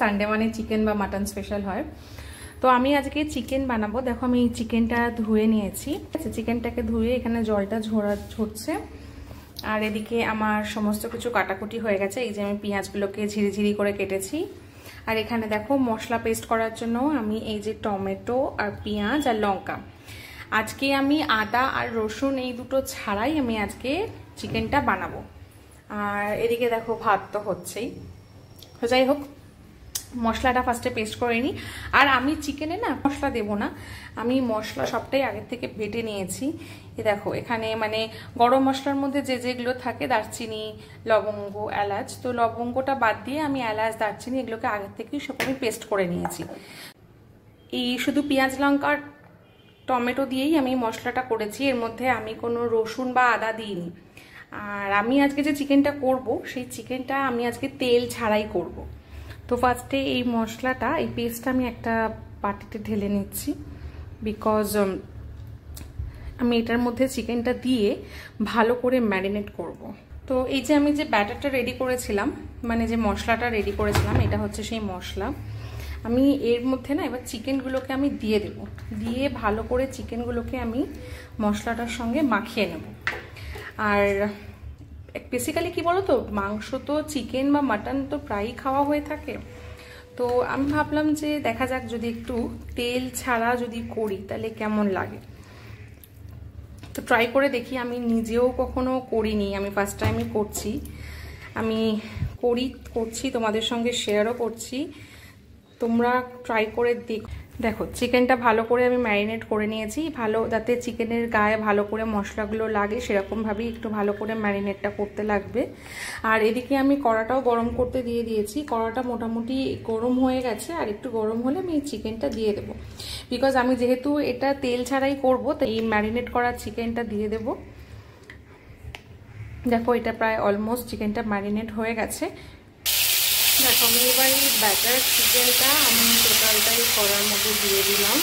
Sunday মানে chicken বা mutton special হয়। তো আমি আজকে চিকেন বানাবো। দেখো আমি চিকেনটা ধুয়ে নিয়েছি। চিকেনটাকে ধুয়ে এখানে জলটা ঝরছে। আর এদিকে আমার সমস্ত কিছু কাটাকুটি হয়ে গেছে। এই যে আমি পেঁয়াজগুলোকে ঝিরিঝিরি করে কেটেছি। আর এখানে দেখো মশলা পেস্ট করার জন্য আমি এই যে টমেটো আর পেঁয়াজ আর লঙ্কা, আজকে আমি আদা আর রসুন এই দুটো ছাড়াই আমি আজকে চিকেনটা বানাবো। আর এদিকে দেখো ভাত তো হচ্ছেই। তো যাই হোক, মশলাটা ফার্স্টে পেস্ট করে নিই। আর আমি চিকেনে না মশলা দেবো না, আমি মশলা সবটাই আগের থেকে বেটে নিয়েছি। এ দেখো এখানে মানে গরম মশলার মধ্যে যেগুলো থাকে, দারচিনি, লবঙ্গ, এলাচ, তো লবঙ্গটা বাদ দিয়ে আমি এলাচ, দারচিনি এগুলোকে আগের থেকেই সব আমি পেস্ট করে নিয়েছি। এই শুধু পেঁয়াজ, লঙ্কা, টমেটো দিয়েই আমি মশলাটা করেছি, এর মধ্যে আমি কোনো রসুন বা আদা দিইনি। আর আমি আজকে যে চিকেনটা করব সেই চিকেনটা আমি আজকে তেল ছাড়াই করব। তো ফার্স্টে এই মশলাটা, এই পেস্টটা আমি একটা বাটিতে ঢেলে নিচ্ছি, বিকজ আমি এটার মধ্যে চিকেনটা দিয়ে ভালো করে ম্যারিনেট করব। তো এই যে আমি যে ব্যাটারটা রেডি করেছিলাম, মানে যে মশলাটা রেডি করেছিলাম, এটা হচ্ছে সেই মশলা। আমি এর মধ্যে না এবার চিকেনগুলোকে আমি দিয়ে দেব, দিয়ে ভালো করে চিকেনগুলোকে আমি মশলাটার সঙ্গে মাখিয়ে নেব। আর বেসিক্যালি কি বলো তো, মাংস তো চিকেন বা মাটন তো প্রায়ই খাওয়া হয়ে থাকে। তো আমি ভাবলাম যে দেখা যাক যদি একটু তেল ছাড়া যদি করি তাহলে কেমন লাগে। তো ট্রাই করে দেখি। আমি নিজেও কখনো করিনি, আমি ফার্স্ট টাইমই করছি। আমি করছি তোমাদের সঙ্গে শেয়ারও করছি, তোমরা ট্রাই করে দেখো। চিকেনটা ভালো করে আমি ম্যারিনেট করে নিয়েছি, ভালো যাতে চিকেনের গায়ে ভালো করে মশলাগুলো লাগে সেরকমভাবেই একটু ভালো করে ম্যারিনেটটা করতে লাগবে। আর এদিকে আমি কড়াটাও গরম করতে দিয়ে দিয়েছি। কড়াটা মোটামুটি গরম হয়ে গেছে, আর একটু গরম হলে আমি চিকেনটা দিয়ে দেবো, বিকজ আমি যেহেতু এটা তেল ছাড়াই করবো, তো এই ম্যারিনেট করা চিকেনটা দিয়ে দেবো। দেখো এটা প্রায় অলমোস্ট চিকেনটা ম্যারিনেট হয়ে গেছে। দেখো আমি এবার এই ব্যাটার চিকেনটা আমি টোটালটাই কড়ার মধ্যে দিয়ে দিলাম।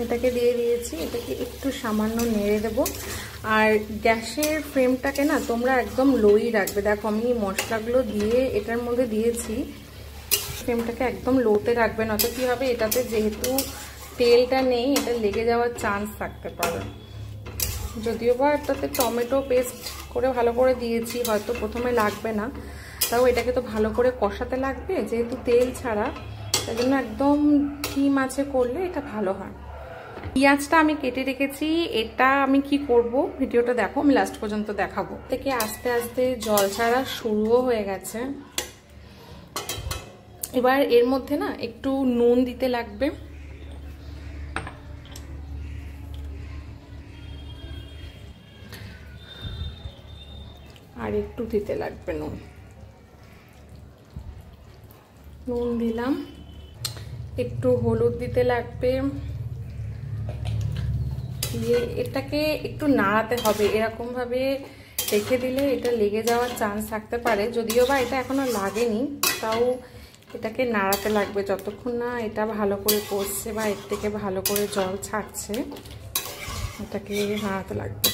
এটাকে দিয়ে দিয়েছি, এটাকে একটু সামান্য নেড়ে দেবো। আর গ্যাসের ফ্লেমটাকে না তোমরা একদম লোই রাখবে। দেখো আমি মশলাগুলো দিয়ে এটার মধ্যে দিয়েছি, ফ্লেমটাকে একদম লোতে রাখবে, নয়তো কি হবে, এটাতে যেহেতু তেলটা নেই এটা লেগে যাওয়ার চান্স থাকতে পারে। যদিও বা এটাতে টমেটো পেস্ট করে ভালো করে দিয়েছি, হয়তো প্রথমে লাগবে না, তাও এটাকে তো ভালো করে কষাতে লাগবে, যেহেতু তেল ছাড়া, তাই জন্য একদম ধিম আঁচে করলে এটা ভালো হয়। পেঁয়াজটা আমি কেটে রেখেছি, এটা আমি কি করব ভিডিওটা দেখো, আমি লাস্ট পর্যন্ত দেখাবো। থেকে আস্তে আস্তে জল ছাড়া শুরুও হয়ে গেছে। এবার এর মধ্যে না একটু নুন দিতে লাগবে। আর একটু দিতে লাগবে নুন দিলাম, একটু হলুদ দিতে লাগবে, দিয়ে এটাকে একটু নাড়াতে হবে। এরকম ভাবে রেখে দিলে এটা লেগে যাওয়ার চান্স থাকতে পারে, যদিও বা এটা এখনো লাগেনি, তাও এটাকে নাড়াতে লাগবে যতক্ষণ না এটা ভালো করে কষছে বা এর থেকে ভালো করে জল ছাড়ছে, এটাকে নাড়াতে লাগবে।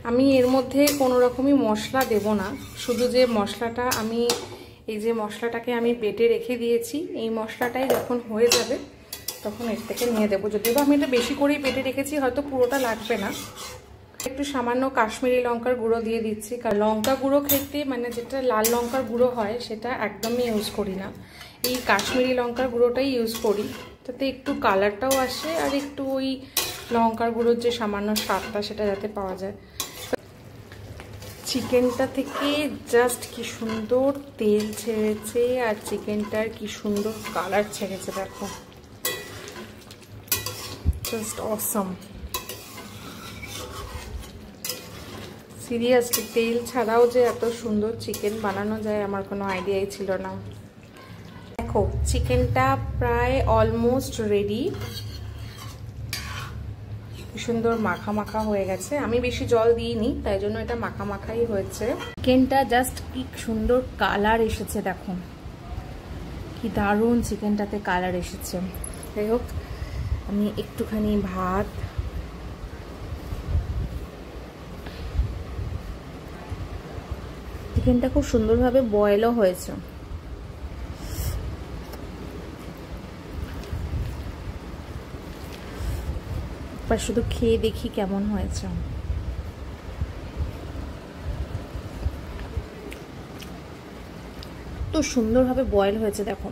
আমি এর মধ্যে কোনো রকমই মশলা দেব না, শুধু যে মশলাটা আমি এই যে মশলাটাকে আমি বেটে রেখে দিয়েছি, এই মশলাটাই যখন হয়ে যাবে তখন এর থেকে নিয়ে দেবো। যদিও আমি এটা বেশি করেই বেটে রেখেছি, হয়তো পুরোটা লাগবে না। একটু সামান্য কাশ্মীরি লঙ্কার গুঁড়ো দিয়ে দিচ্ছি। লঙ্কা গুঁড়ো খেতে মানে যেটা লাল লঙ্কার গুঁড়ো হয় সেটা একদমই ইউজ করি না, এই কাশ্মীরি লঙ্কার গুঁড়োটাই ইউজ করি, তাতে একটু কালারটাও আসে আর একটু ওই লঙ্কার গুঁড়োর যে সামান্য স্বাদটা সেটা যাতে পাওয়া যায়। চিকেনটা থেকে জাস্ট কি সুন্দর তেল ছেড়েছে, আর চিকেনটার কি সুন্দর কালার ছেড়েছে, দেখো জাস্ট অসম। সিরিয়াসলি তেল ছাড়াও যে এত সুন্দর চিকেন বানানো যায় আমার কোনো আইডিয়াই ছিল না। দেখো চিকেনটা প্রায় অলমোস্ট রেডি, সুন্দর মাখা মাখা হয়ে গেছে। আমি বেশি জল দিইনি, তাই জন্য এটা মাখা মাখাই হয়েছে। চিকেনটা জাস্ট কি সুন্দর কালার এসেছে, দেখো কি দারুণ চিকেনটাতে কালার এসেছে। যাই হোক আমি একটুখানি ভাত চিকেনটা খুব সুন্দরভাবে বয়েলও হয়েছে। এবার শুধু খেয়ে দেখি কেমন হয়েছে। তো সুন্দরভাবে বয়েল হয়েছে দেখো।